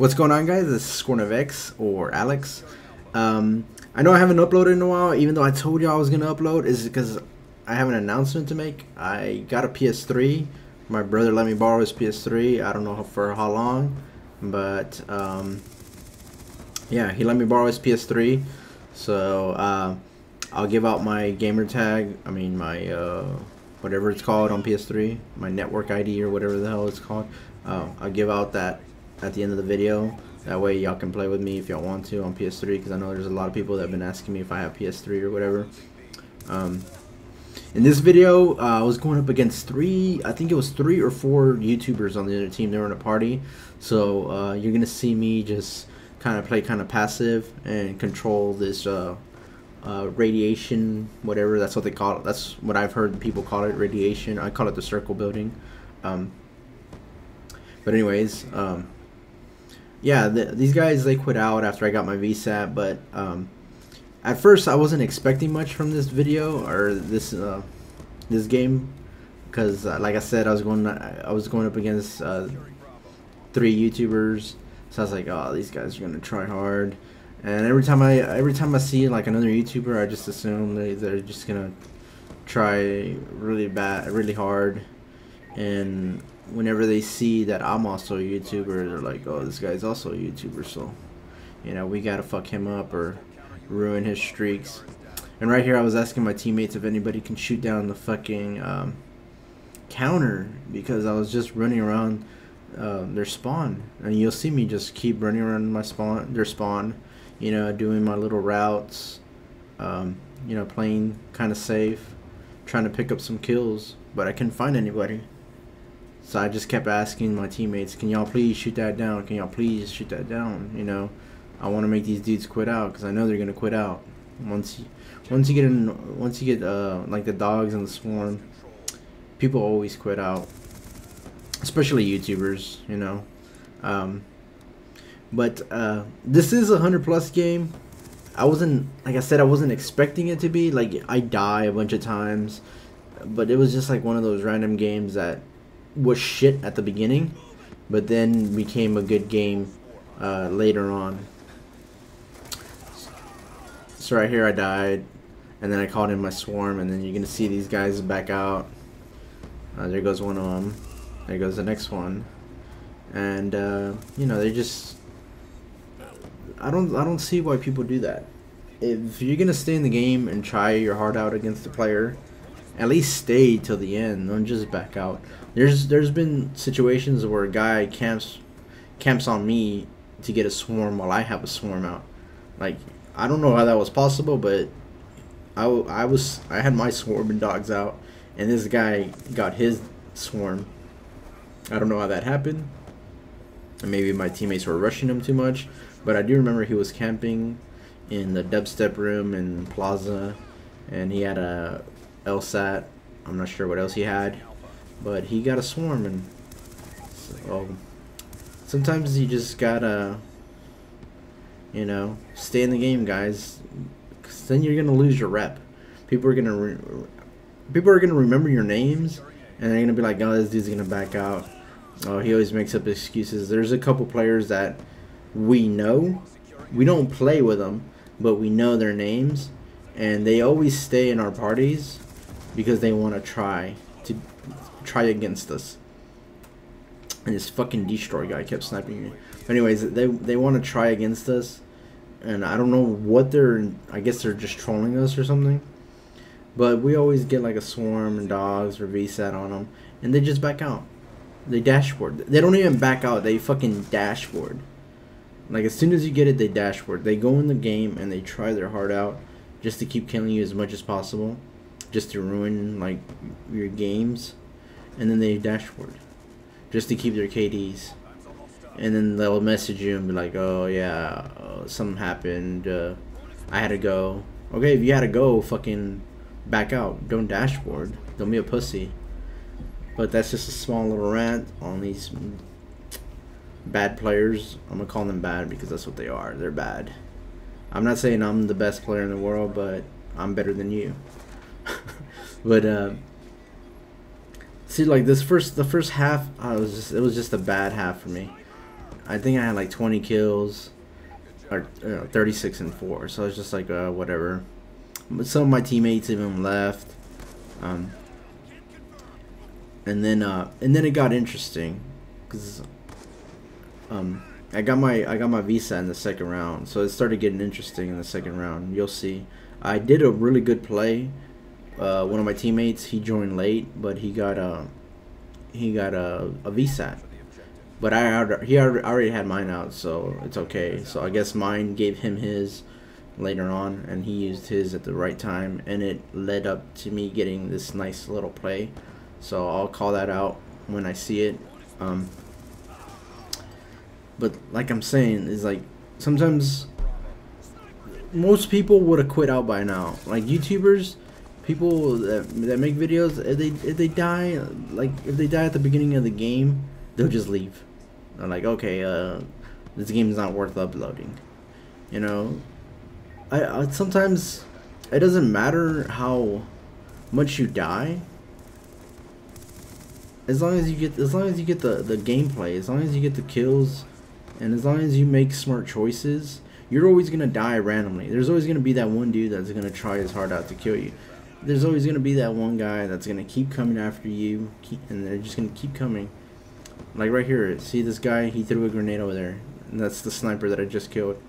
What's going on, guys? This is scornofx or Alex. I know I haven't uploaded in a while, even though I told you I was gonna upload. Is because I have an announcement to make. I got a PS3. My brother let me borrow his PS3. I don't know for how long, but yeah, he let me borrow his PS3. So I'll give out my gamer tag. I mean my whatever it's called on PS3, my network ID or whatever the hell it's called. I'll give out that at the end of the video. That way y'all can play with me if y'all want to on PS3, because I know there's a lot of people that have been asking me if I have PS3 or whatever. In this video, I was going up against I think it was 3 or 4 YouTubers on the other team. They were in a party, so you're gonna see me just kind of play kind of passive and control this radiation, whatever, that's what they call it. That's what I've heard people call it, radiation. I call it the circle building. But anyways, yeah, these guys, they quit out after I got my VSAT, but at first I wasn't expecting much from this video or this game, because like I said, I was going up against 3 YouTubers, so I was like, oh, these guys are gonna try hard. And every time I see like another YouTuber, I just assume they're just gonna try really hard. And whenever they see that I'm also a YouTuber, they're like, oh, this guy's also a YouTuber, so you know, we gotta fuck him up or ruin his streaks. And right here I was asking my teammates if anybody can shoot down the fucking counter, because I was just running around their spawn, and you'll see me just keep running around their spawn, you know, doing my little routes, you know, playing kind of safe, trying to pick up some kills, but I couldn't find anybody. So I just kept asking my teammates, can y'all please shoot that down? Can y'all please shoot that down? You know, I want to make these dudes quit out, because I know they're gonna quit out once you get like the dogs and the swarm. People always quit out, especially YouTubers, you know. But this is a 100+ game. Like I said, I wasn't expecting it to be. Like, I die a bunch of times, but it was just like one of those random games that was shit at the beginning, but then became a good game later on. So right here I died, and then I called in my swarm, and then you're gonna see these guys back out. There goes one of them. There goes the next one. And you know, they just, I don't see why people do that. If you're gonna stay in the game and try your heart out against the player, at least stay till the end. Don't just back out. There's been situations where a guy camps on me to get a swarm while I have a swarm out. Like, I don't know how that was possible, but I had my swarm and dogs out, and this guy got his swarm. I don't know how that happened. And maybe my teammates were rushing him too much, but I do remember he was camping in the dubstep room in Plaza, and he had a LSAT. I'm not sure what else he had, but he got a swarm. And so sometimes you just gotta, you know, stay in the game, guys, because then you're gonna lose your rep. People are gonna remember your names, and they're gonna be like, oh, this dude's gonna back out. Oh, he always makes up excuses. There's a couple players that we know, we don't play with them, but we know their names, and they always stay in our parties because they want to try against us. And this fucking destroy guy kept sniping me. But anyways, they want to try against us, and I don't know what I guess they're just trolling us or something. But we always get like a swarm and dogs or VSAT on them, and they just back out. They dashboard. They don't even back out. They fucking dashboard. Like, as soon as you get it, they dashboard. They go in the game and they try their heart out just to keep killing you as much as possible, just to ruin like your games, and then they dashboard just to keep their KDs. And then they'll message you and be like, oh yeah, something happened, I had to go. Okay, if you had to go, fucking back out. Don't dashboard. Don't be a pussy. But that's just a small little rant on these bad players. I'm gonna call them bad because that's what they are. They're bad. I'm not saying I'm the best player in the world, but I'm better than you. But see, like the first half, it was just a bad half for me. I think I had like 20 kills, or 36 and 4. So it's just like whatever. But some of my teammates even left. And then it got interesting, cause I got my visa in the second round, so it started getting interesting in the second round. You'll see. I did a really good play. One of my teammates, he joined late, but he got a VSAT. But he already had mine out, so it's okay. So I guess mine gave him his later on, and he used his at the right time, and it led up to me getting this nice little play. So I'll call that out when I see it. But like I'm saying, is like sometimes most people would have quit out by now. Like YouTubers, people that make videos, if they die, like if they die at the beginning of the game, they'll just leave. They're like, okay, this game is not worth uploading. You know, I sometimes it doesn't matter how much you die. As long as you get the gameplay, as long as you get the kills, and as long as you make smart choices, you're always gonna die randomly. There's always gonna be that one dude that's gonna try his heart out to kill you. There's always gonna be that one guy that's gonna keep coming after you, and they're just gonna keep coming. Like right here, see this guy? He threw a grenade over there, and that's the sniper that I just killed.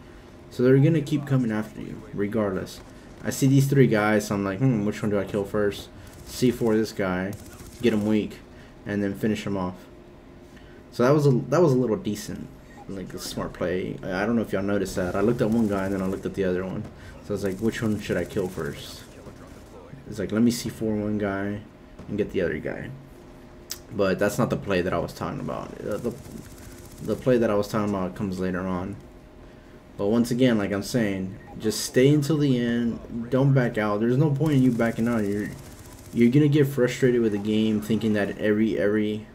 So they're gonna keep coming after you, regardless. I see these three guys, so I'm like, which one do I kill first? C4 this guy, get him weak, and then finish him off. So that was a little decent, like a smart play. I don't know if y'all noticed that. I looked at one guy and then I looked at the other one. So I was like, which one should I kill first? It's like, let me C4 one guy and get the other guy. But that's not the play that I was talking about. The play that I was talking about comes later on. But once again, like I'm saying, just stay until the end. Don't back out. There's no point in you backing out. You're gonna get frustrated with the game, thinking that every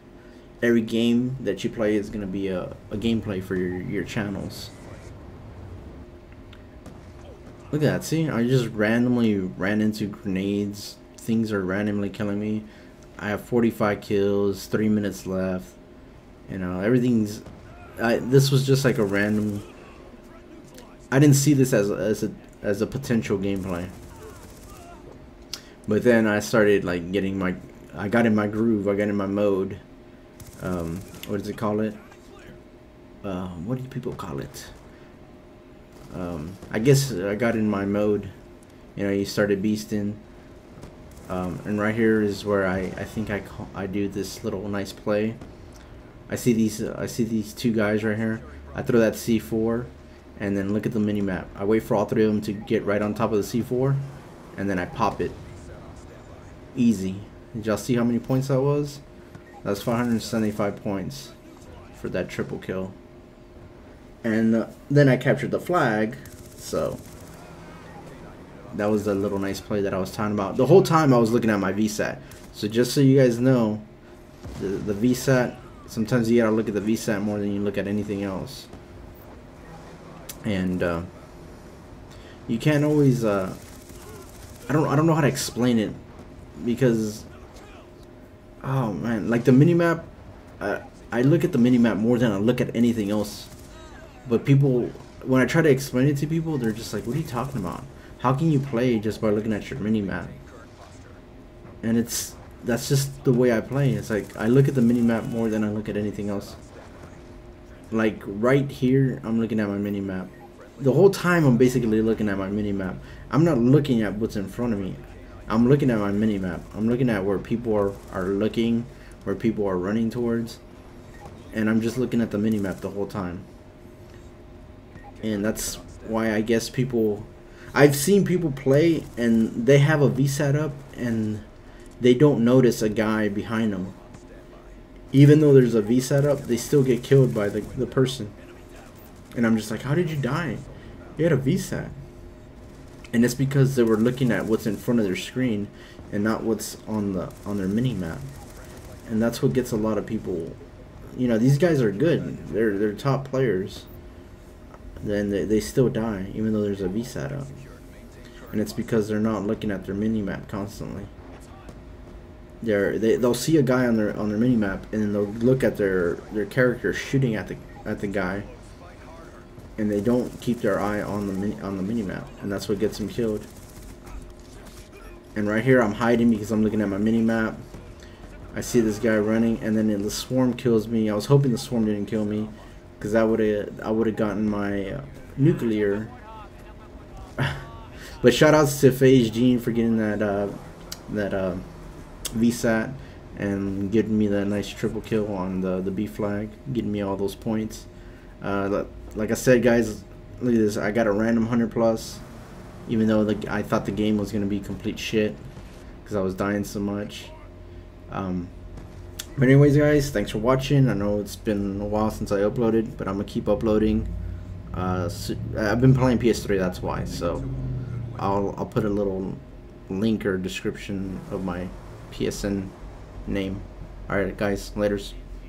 game that you play is gonna be a gameplay for your channels. Look at that, see? I just randomly ran into grenades. Things are randomly killing me. I have 45 kills, 3 minutes left. You know, everything's... this was just like a random... I didn't see this as a potential gameplay. But then I started like getting my... I got in my groove, I got in my mode. What does it call it? What do people call it? I guess I got in my mode. You know, you started beasting. And right here is where I think I do this little nice play. I see these two guys right here. I throw that C4, and then look at the mini map. I wait for all three of them to get right on top of the C4, and then I pop it. Easy. Did y'all see how many points that was? That's 575 points for that triple kill. And then I captured the flag, so that was the little nice play that I was talking about. The whole time I was looking at my VSAT. So just so you guys know, the VSAT, sometimes you gotta look at the VSAT more than you look at anything else. And you can't always I don't know how to explain it, because oh man, like the minimap, I look at the minimap more than I look at anything else. But people, when I try to explain it to people, they're just like, what are you talking about? How can you play just by looking at your minimap? And that's just the way I play. It's like I look at the minimap more than I look at anything else. Like right here, I'm looking at my minimap. The whole time I'm basically looking at my minimap. I'm not looking at what's in front of me. I'm looking at my minimap. I'm looking at where people are looking, where people are running towards. And I'm just looking at the minimap the whole time. And that's why I guess people... I've seen people play and they have a VSAT up and they don't notice a guy behind them. Even though there's a VSAT up, they still get killed by the person. And I'm just like, how did you die? You had a VSAT. And it's because they were looking at what's in front of their screen and not what's on their mini-map. And that's what gets a lot of people... You know, these guys are good. They're top players. Then they still die, even though there's a VSAT up. And it's because they're not looking at their mini-map constantly. They'll see a guy on their mini-map, and then they'll look at their character shooting at at the guy, and they don't keep their eye on the mini map, and that's what gets them killed. And right here I'm hiding because I'm looking at my mini map. I see this guy running, and then the swarm kills me. I was hoping the swarm didn't kill me, because I would have gotten my nuclear. But shoutouts to FaZe Gene for getting that VSAT and getting me that nice triple kill on the B flag, getting me all those points. Like I said, guys, look at this. I got a random 100+, even though I thought the game was gonna be complete shit because I was dying so much. But anyways, guys, thanks for watching. I know it's been a while since I uploaded, but I'm gonna keep uploading. I've been playing PS3, that's why. So I'll put a little link or description of my PSN name. Alright, guys, laters.